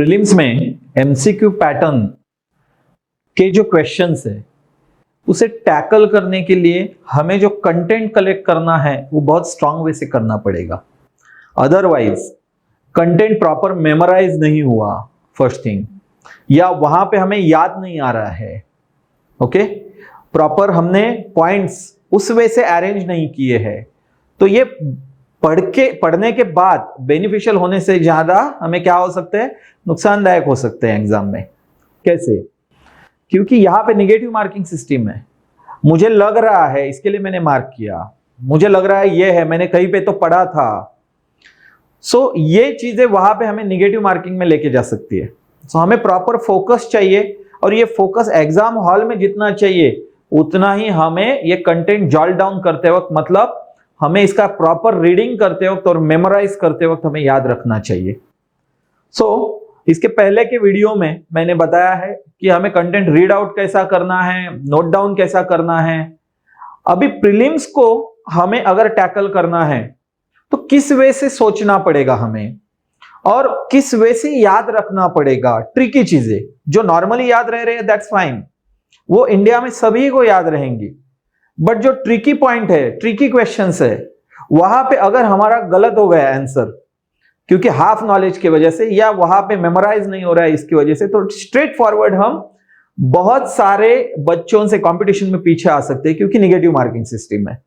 Prelims में MCQ pattern के जो क्वेश्चंस है उसे टैकल करने के लिए हमें जो कंटेंट कलेक्ट करना है वो बहुत स्ट्रांग वे से करना पड़ेगा। अदरवाइज कंटेंट प्रॉपर मेमोराइज नहीं हुआ फर्स्ट थिंग, या वहां पे हमें याद नहीं आ रहा है, ओके, प्रॉपर हमने पॉइंट्स उस वे से अरेंज नहीं किए हैं, तो ये पढ़ने के बाद बेनिफिशियल होने से ज्यादा हमें क्या हो सकते हैं, नुकसानदायक हो सकते हैं एग्जाम में। कैसे? क्योंकि यहां पे नेगेटिव मार्किंग सिस्टम है। मुझे लग रहा है इसके लिए मैंने मार्क किया, मुझे लग रहा है ये है, मैंने कहीं पे तो पढ़ा था। सो ये चीजें वहां पे हमें नेगेटिव मार्किंग में लेके जा सकती है। सो हमें प्रॉपर फोकस चाहिए, और ये फोकस एग्जाम हॉल में जितना चाहिए उतना ही हमें ये कंटेंट जॉल डाउन करते वक्त, मतलब हमें इसका प्रॉपर रीडिंग करते वक्त और मेमोराइज करते वक्त हमें याद रखना चाहिए। सो इसके पहले के वीडियो में मैंने बताया है कि हमें कंटेंट रीड आउट कैसा करना है, नोट डाउन कैसा करना है। अभी प्रीलिम्स को हमें अगर टैकल करना है तो किस वे से सोचना पड़ेगा हमें, और किस वे से याद रखना पड़ेगा। ट्रिकी चीजें जो नॉर्मली याद रह रहे हैं दैट्स फाइन, वो इंडिया में सभी को याद रहेंगी, बट जो ट्रिकी पॉइंट है, ट्रिकी क्वेश्चंस है, वहां पे अगर हमारा गलत हो गया आंसर क्योंकि हाफ नॉलेज की वजह से, या वहां पे मेमोराइज नहीं हो रहा है इसकी वजह से, तो स्ट्रेट फॉरवर्ड हम बहुत सारे बच्चों से कंपटीशन में पीछे आ सकते हैं, क्योंकि नेगेटिव मार्किंग सिस्टम है।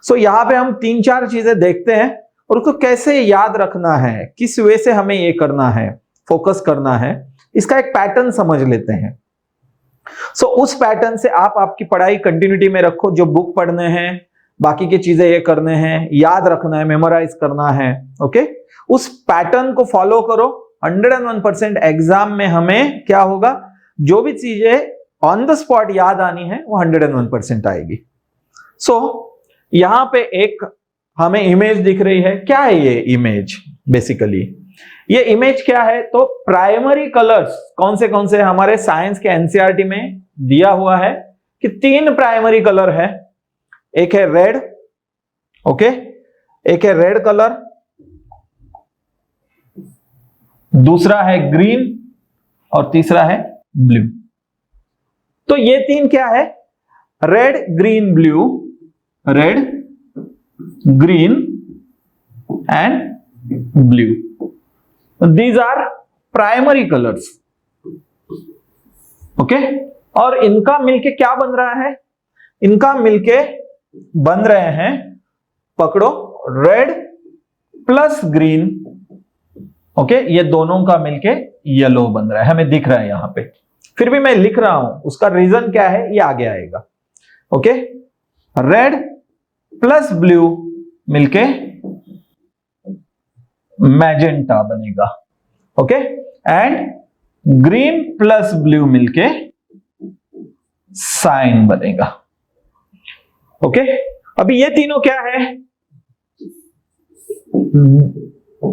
सो यहां पे हम 3-4 चीजें देखते हैं और उसको कैसे याद रखना है, किस वे से हमें ये करना है, फोकस करना है, इसका एक पैटर्न समझ लेते हैं। सो उस पैटर्न से आप आपकी पढ़ाई कंटिन्यूटी में रखो। जो बुक पढ़ने हैं, बाकी की चीजें ये करने हैं, याद रखना है, मेमोराइज करना है, ओके, उस पैटर्न को फॉलो करो। 101% एग्जाम में हमें क्या होगा, जो भी चीजें ऑन द स्पॉट याद आनी है वो 101% आएगी। सो यहां पे एक हमें इमेज दिख रही है। क्या है ये इमेज? बेसिकली ये इमेज क्या है, तो प्राइमरी कलर्स कौन से हमारे साइंस के एनसीईआरटी में दिया हुआ है कि 3 प्राइमरी कलर है। एक है रेड, ओके, एक है रेड कलर, दूसरा है ग्रीन और तीसरा है ब्लू। तो ये 3 क्या है? Red, green, blue, red, green and blue. These are primary colours, okay. और इनका मिलके क्या बन रहा है? इनका मिलके बन रहे हैं, पकड़ो, रेड प्लस ग्रीन, ओके, ये दोनों का मिलके येलो बन रहा है, हमें दिख रहा है यहां पे। फिर भी मैं लिख रहा हूं, उसका रीजन क्या है ये आगे आएगा, ओके। रेड प्लस ब्लू मिलके मैजेंटा बनेगा, okay, and green plus blue मिलके साइन बनेगा, ओके। अभी ये तीनों क्या है?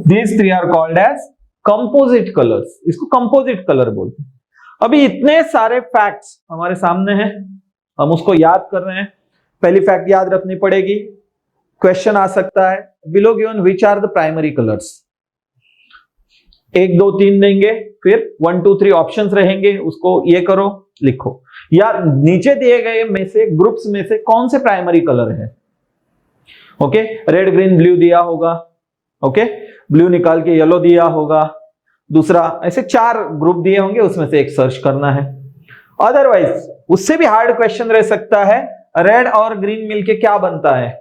These 3 are called as composite colors. इसको composite color बोलते हैं। अभी इतने सारे फैक्ट्स हमारे सामने हैं, हम उसको याद कर रहे हैं। पहली फैक्ट याद रखनी पड़ेगी, क्वेश्चन आ सकता है, below given which are the primary colors। 1 2 3 देंगे, फिर 1 2 3 ऑप्शंस रहेंगे, उसको ये करो, लिखो, या नीचे दिए गए में से ग्रुप्स में से कौन से प्राइमरी कलर है, ओके। रेड, ग्रीन, ब्लू दिया होगा, ओके, ब्लू निकाल के येलो दिया होगा, दूसरा, ऐसे 4 ग्रुप दिए होंगे, उसमें से एक सर्च करना है। अदरवाइज उससे भी हार्ड क्वेश्चन रह सकता है, रेड और ग्रीन मिलके क्या बनता है,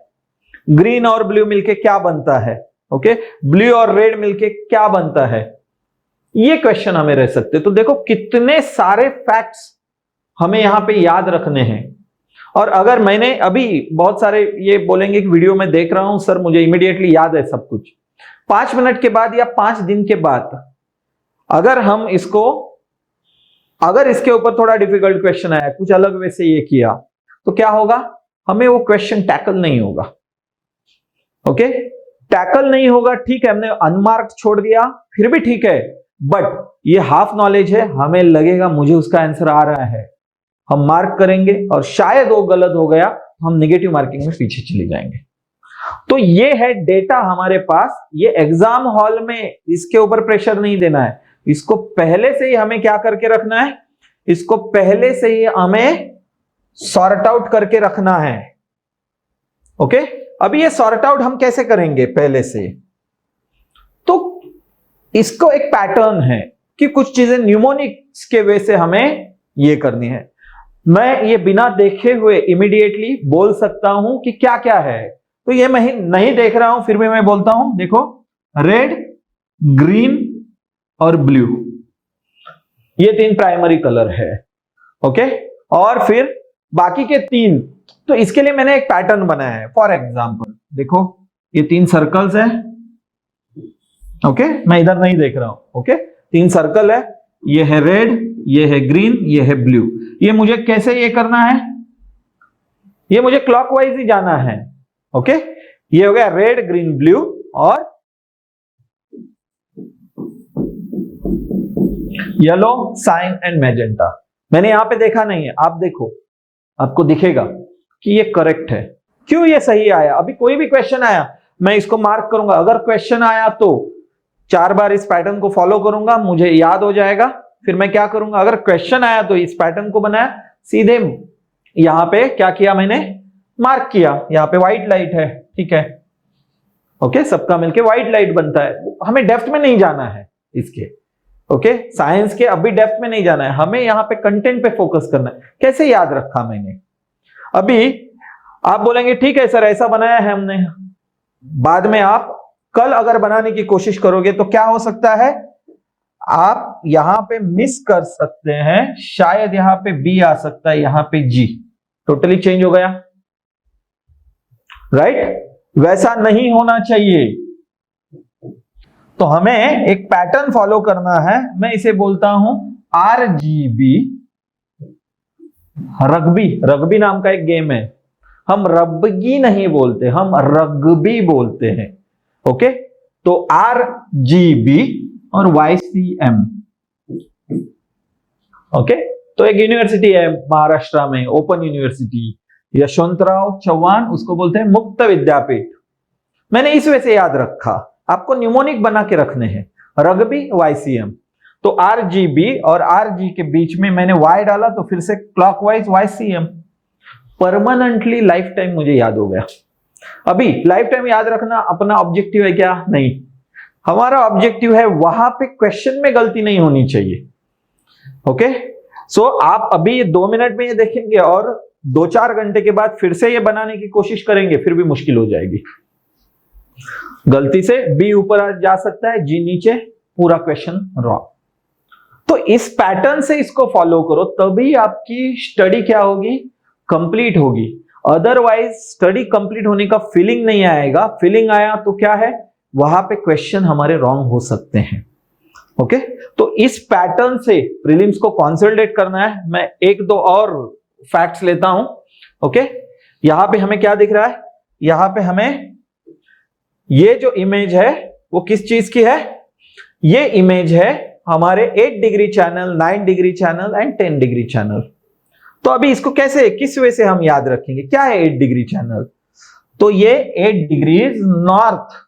ग्रीन और ब्लू मिलके क्या बनता है, ओके, ब्लू और रेड मिलके क्या बनता है, ये क्वेश्चन हमें रह सकते। तो देखो कितने सारे फैक्ट्स हमें यहां पे याद रखने हैं। और अगर मैंने अभी बहुत सारे ये बोलेंगे कि वीडियो में देख रहा हूं सर, मुझे इमीडिएटली याद है सब कुछ, 5 मिनट के बाद या 5 दिन के बाद अगर हम इसको, अगर इसके ऊपर थोड़ा डिफिकल्ट क्वेश्चन आया, कुछ अलग वे से ये किया, तो क्या होगा, हमें वो क्वेश्चन टैकल नहीं होगा, ओके। टैकल नहीं होगा, ठीक है, हमने अनमार्क्ड छोड़ दिया, फिर भी ठीक है, बट ये हाफ नॉलेज है, हमें लगेगा मुझे उसका आंसर आ रहा है, हम मार्क करेंगे और शायद वो गलत हो गया, हम नेगेटिव मार्किंग में पीछे चले जाएंगे। तो ये है डेटा हमारे पास, ये एग्जाम हॉल में इसके ऊपर प्रेशर नहीं देना है, इसको पहले से ही हमें क्या करके रखना है, इसको पहले से ही हमें सॉर्ट आउट करके रखना है। ओके, अभी ये सॉर्ट आउट हम कैसे करेंगे पहले से, तो इसको एक पैटर्न है कि कुछ चीजें न्यूमोनिक्स के वे से हमें ये करनी है। मैं ये बिना देखे हुए इमीडिएटली बोल सकता हूं कि क्या क्या है, तो ये मैं नहीं देख रहा हूं फिर भी मैं बोलता हूं, देखो रेड, ग्रीन और ब्लू, ये 3 प्राइमरी कलर है। ओके, और फिर बाकी के 3, तो इसके लिए मैंने एक पैटर्न बनाया है। फॉर एग्जांपल देखो ये 3 सर्कल्स है। ओके, मैं इधर नहीं देख रहा हूं। ओके, 3 सर्कल है, ये है रेड, ये है ग्रीन, ये है ब्लू। ये मुझे कैसे ये करना है, ये मुझे क्लॉकवाइज ही जाना है। ओके, ये हो गया रेड, ग्रीन, ब्लू और येलो, साइन एंड मैजेंटा। मैंने यहां पे देखा नहीं है, आप देखो, आपको दिखेगा कि ये करेक्ट है। क्यों ये सही आया, अभी कोई भी क्वेश्चन आया मैं इसको मार्क करूंगा। अगर क्वेश्चन आया तो 4 बार इस पैटर्न को फॉलो करूंगा, मुझे याद हो जाएगा। फिर मैं क्या करूंगा, अगर क्वेश्चन आया तो इस पैटर्न को बनाया, सीधे यहां पे क्या किया मैंने, मार्क किया। यहां पे व्हाइट लाइट है, ठीक है। ओके, सबका मिलके व्हाइट लाइट बनता है। हमें डेप्थ में नहीं जाना है इसके। ओके, साइंस के अभी डेप्थ में नहीं जाना है, हमें यहां पे कंटेंट पे फोकस करना है। कैसे याद रखा मैंने, अभी आप बोलेंगे ठीक है सर ऐसा बनाया है हमने, बाद में आप कल अगर बनाने की कोशिश करोगे तो क्या हो सकता है, आप यहां पे मिस कर सकते हैं, शायद यहां पे बी आ सकता है, यहां पे जी, टोटली चेंज हो गया। राइट, वैसा नहीं होना चाहिए। तो हमें एक पैटर्न फॉलो करना है, मैं इसे बोलता हूं RGB। रग्बी, रग्बी नाम का एक गेम है, हम रब्बगी नहीं बोलते, हम रग्बी बोलते हैं। ओके, तो RGB और YCM। ओके, तो एक यूनिवर्सिटी है महाराष्ट्र में, ओपन यूनिवर्सिटी, यशवंतराव चौहान, उसको बोलते हैं मुक्त विद्यापीठ। मैंने इस वजह से याद रखा, आपको न्यूमोनिक बना के रखने हैं, रग्बी, YCM। तो RGB और RG के बीच में मैंने Y डाला, तो फिर से clockwise YCM। Permanently life time मुझे याद हो गया। अभी लाइफ टाइम याद रखना अपना ऑब्जेक्टिव है क्या, नहीं, हमारा ऑब्जेक्टिव है वहां पे क्वेश्चन में गलती नहीं होनी चाहिए। ओके, सो आप अभी ये 2 मिनट में ये देखेंगे और 2-4 घंटे के बाद फिर से ये बनाने की कोशिश करेंगे, फिर भी मुश्किल हो जाएगी। गलती से बी ऊपर जा सकता है, जी नीचे, पूरा क्वेश्चन रॉन्ग। तो इस पैटर्न से इसको फॉलो करो, तभी आपकी स्टडी क्या होगी, कंप्लीट होगी। अदरवाइज स्टडी कंप्लीट होने का फीलिंग नहीं आएगा। फीलिंग आया तो क्या है, वहां पे क्वेश्चन हमारे रॉन्ग हो सकते हैं। ओके, तो इस पैटर्न से प्रीलिम्स को कंसोलिडेट करना है। मैं 1-2 और फैक्ट्स लेता हूं। ओके, यहां पे हमें क्या दिख रहा है, यहां पे हमें ये जो इमेज है वो किस चीज की है, ये इमेज है हमारे 8 degree channel, 9 degree channel and 10 degree channel. तो अभी इसको कैसे, किस वे से हम याद रखेंगे, क्या है 8 डिग्री चैनल, तो ये 8 डिग्रीज नॉर्थ।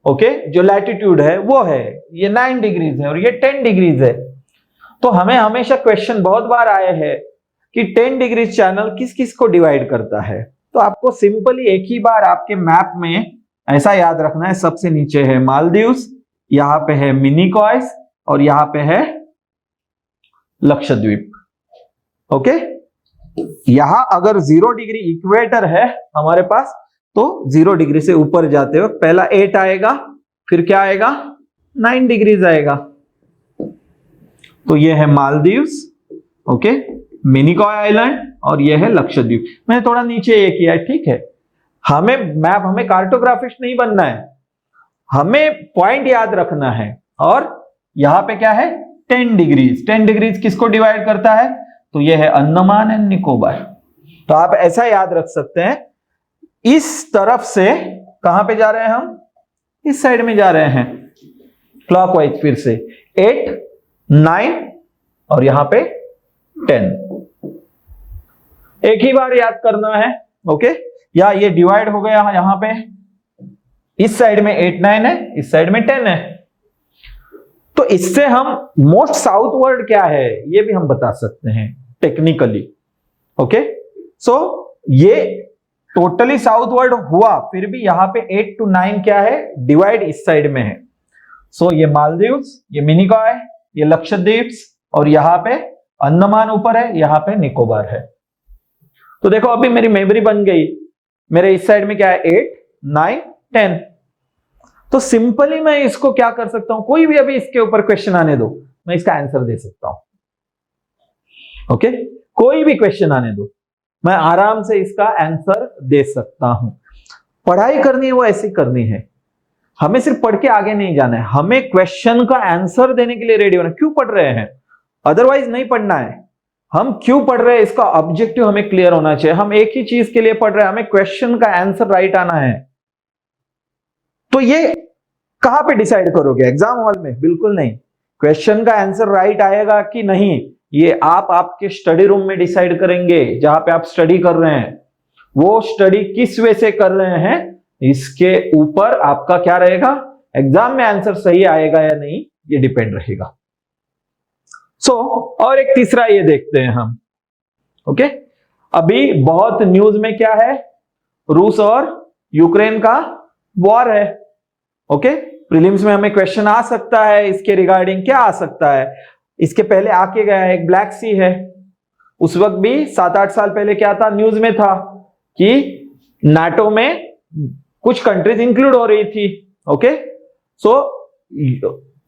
ओके, जो लैटिट्यूड है वो है, ये 9 डिग्रीज है और ये 10 डिग्रीज है। तो हमें हमेशा क्वेश्चन बहुत बार आए हैं कि 10 डिग्रीज चैनल किस किस को डिवाइड करता है। तो आपको सिंपली एक ही बार आपके मैप में ऐसा याद रखना है, सबसे नीचे है मालदीव्स, यहां पे है मिनिकॉयस और यहां पे है लक्षद्वीप। ओके, यहां अगर 0 डिग्री इक्वेटर है हमारे पास, तो 0 डिग्री से ऊपर जाते हुए पहला 8 आएगा, फिर क्या आएगा, 9 डिग्रीज आएगा। तो ये है मालदीव्स, ओके, मिनिकॉय आइलैंड और ये है लक्षद्वीप। मैंने थोड़ा नीचे ये किया है, ठीक है। हमें मैप, हमें कार्टोग्राफिस्ट नहीं बनना है, हमें पॉइंट याद रखना है। और यहां पे क्या है, 10 डिग्रीज। 10 डिग्रीज किसको डिवाइड करता है, तो ये है अंडमान एंड निकोबार। तो आप ऐसा याद रख सकते हैं, इस तरफ से कहां पे जा रहे हैं हम, इस साइड में जा रहे हैं क्लॉकवाइज। फिर से 8, 9 और यहां पे 10, एक ही बार याद करना है। ओके, या ये डिवाइड हो गया यहां पे, इस साइड में 8, 9 है, इस साइड में 10 है। तो तो इससे हम मोस्ट साउथवर्ड क्या है ये भी हम बता सकते हैं टेक्निकली। ओके, सो ये टोटली साउथवर्ड हुआ, फिर भी यहां पे 8 to 9 क्या है, डिवाइड इस साइड में है। सो ये मालदीव्स, ये मिनिकॉय, ये लक्षद्वीप, और यहां पे अंडमान ऊपर है, यहां पे निकोबार है। तो देखो अभी मेरी मेमोरी बन गई, मेरे इस साइड में क्या है 8, 9, 10। तो सिंपली मैं इसको क्या कर सकता हूं, कोई भी अभी इसके ऊपर क्वेश्चन आने दो, मैं इसका आंसर दे सकता हूं। ओके, कोई भी क्वेश्चन आने दो, मैं आराम से इसका आंसर दे सकता हूं। पढ़ाई करनी है वो ऐसी करनी है, हमें सिर्फ पढ़ के आगे नहीं जाना है, हमें क्वेश्चन का आंसर देने के लिए रेडी होना। क्यों पढ़ रहे हैं, अदरवाइज नहीं पढ़ना है। हम क्यों पढ़ रहे हैं इसका ऑब्जेक्टिव हमें क्लियर होना चाहिए। हम एक ही चीज के लिए पढ़ रहे हैं, हमें क्वेश्चन का आंसर राइट आना है। तो ये कहां पे डिसाइड करोगे, एग्जाम हॉल में? बिल्कुल नहीं। क्वेश्चन का आंसर राइट आएगा कि नहीं ये आप आपके स्टडी रूम में डिसाइड करेंगे, जहां पे आप स्टडी कर रहे हैं। वो स्टडी किस वे से कर रहे हैं इसके ऊपर आपका क्या रहेगा, एग्जाम में आंसर सही आएगा या नहीं ये डिपेंड रहेगा। सो और एक तीसरा ये देखते हैं हम। ओके, अभी बहुत न्यूज में क्या है, रूस और यूक्रेन का वॉर है। ओके, प्रीलिम्स में हमें क्वेश्चन आ सकता है इसके रिगार्डिंग। क्या आ सकता है, इसके पहले आके गया है, एक ब्लैक सी है। उस वक्त भी 7-8 साल पहले क्या था, न्यूज में था कि नाटो में कुछ कंट्रीज इंक्लूड हो रही थी। ओके, सो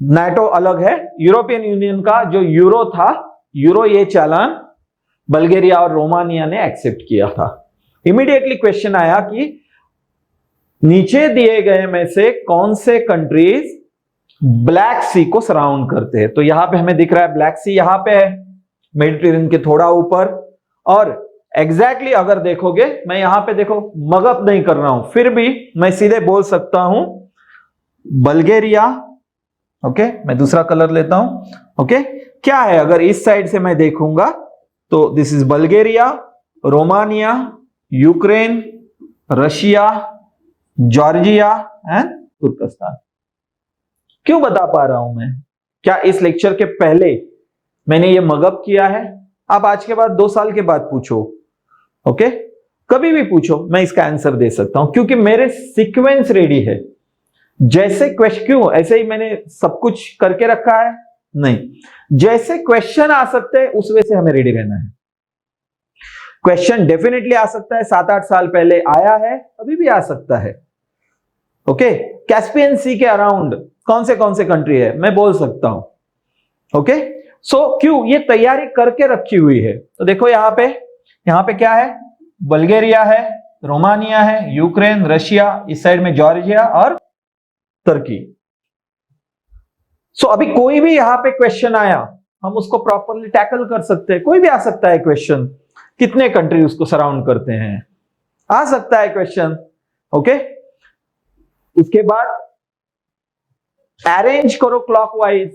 नाटो अलग है, यूरोपियन यूनियन का जो यूरो था, यूरो ये चालान बल्गेरिया और रोमानिया ने एक्सेप्ट किया था। इमीडिएटली क्वेश्चन आया कि नीचे दिए गए में से कौन से कंट्रीज ब्लैक सी को सराउंड करते हैं। तो यहां पे हमें दिख रहा है ब्लैक सी यहां पे है, मेडिटेरियन के थोड़ा ऊपर। और एग्जैक्टली अगर देखोगे, मैं यहां पे देखो मगअप नहीं कर रहा हूं, फिर भी मैं सीधे बोल सकता हूं बल्गेरिया। ओके, मैं दूसरा कलर लेता हूं। ओके, क्या है, अगर इस साइड से मैं देखूंगा तो this is Bulgaria, Romania, Ukraine, Russia, Georgia and तुर्कस्तान। क्यों बता पा रहा हूं मैं, क्या इस लेक्चर के पहले मैंने ये मगअप किया है? आप आज के बाद 2 साल के बाद पूछो, ओके, कभी भी पूछो, मैं इसका आंसर दे सकता हूं, क्योंकि मेरे सीक्वेंस रेडी है। जैसे क्वेश्चन, क्यों ऐसे ही मैंने सब कुछ करके रखा है? नहीं, जैसे क्वेश्चन आ सकते हैं उस वे से हमें रेडी रहना है। क्वेश्चन डेफिनेटली आ सकता है, 7-8 साल पहले आया है, अभी भी आ सकता है। ओके, कैस्पियन सी के अराउंड कौन से कंट्री है मैं बोल सकता हूं। ओके, सो क्यों, ये तैयारी करके रखी हुई है। तो देखो यहां पे क्या है, बल्गेरिया है, रोमानिया है, यूक्रेन, रशिया, इस साइड में जॉर्जिया और तुर्की। सो अभी कोई भी यहां पे क्वेश्चन आया, हम उसको प्रॉपरली टैकल कर सकते हैं। कोई भी आ सकता है क्वेश्चन, कितने कंट्री उसको सराउंड करते हैं, आ सकता है क्वेश्चन। ओके, उसके बाद अरेंज करो क्लॉकवाइज,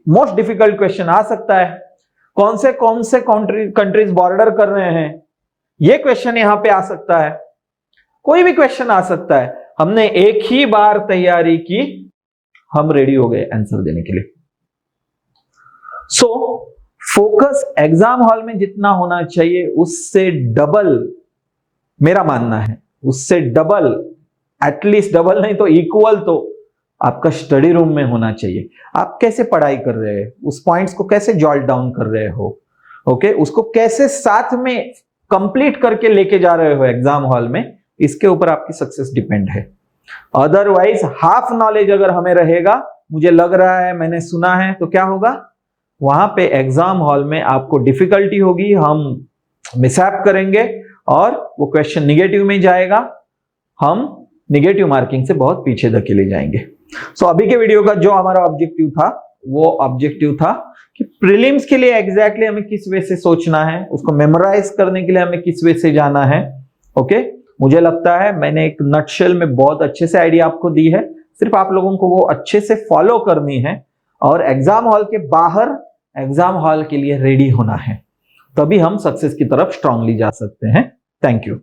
मोस्ट डिफिकल्ट क्वेश्चन आ सकता है। कौन से कंट्रीज बॉर्डर कर रहे हैं, यह क्वेश्चन यहां पे आ सकता है। कोई भी क्वेश्चन आ सकता है। हमने एक ही बार तैयारी की, हम रेडी हो गए आंसर देने के लिए। सो फोकस एग्जाम हॉल में जितना होना चाहिए उससे डबल, मेरा मानना है उससे डबल, एटलीस्ट डबल नहीं तो इक्वल, तो आपका स्टडी रूम में होना चाहिए। आप कैसे पढ़ाई कर रहे हैं, उस पॉइंट्स को कैसे जॉट डाउन कर रहे हो, ओके, उसको कैसे साथ में कंप्लीट करके लेके जा रहे हो एग्जाम हॉल में, इसके ऊपर आपकी सक्सेस डिपेंड है। अदरवाइज हाफ नॉलेज अगर हमें रहेगा, मुझे लग रहा है, मैंने सुना है, तो क्या होगा, वहां पे एग्जाम हॉल में आपको डिफिकल्टी होगी, हम मिसहैप करेंगे और वो क्वेश्चन निगेटिव में जाएगा, हम निगेटिव मार्किंग से बहुत पीछे धकेले जाएंगे। सो अभी के वीडियो का जो हमारा ऑब्जेक्टिव था, वो ऑब्जेक्टिव था कि प्रीलिम्स के लिए एग्जैक्टली हमें किस वे से सोचना है, उसको मेमोराइज करने के लिए हमें किस वे से जाना है। ओके, मुझे लगता है मैंने एक नटशेल में बहुत अच्छे से आइडिया आपको दी है, सिर्फ आप लोगों को वो अच्छे से फॉलो करनी है और एग्जाम हॉल के बाहर एग्जाम हॉल के लिए रेडी होना है, तभी हम सक्सेस की तरफ स्ट्रांगली जा सकते हैं। Thank you.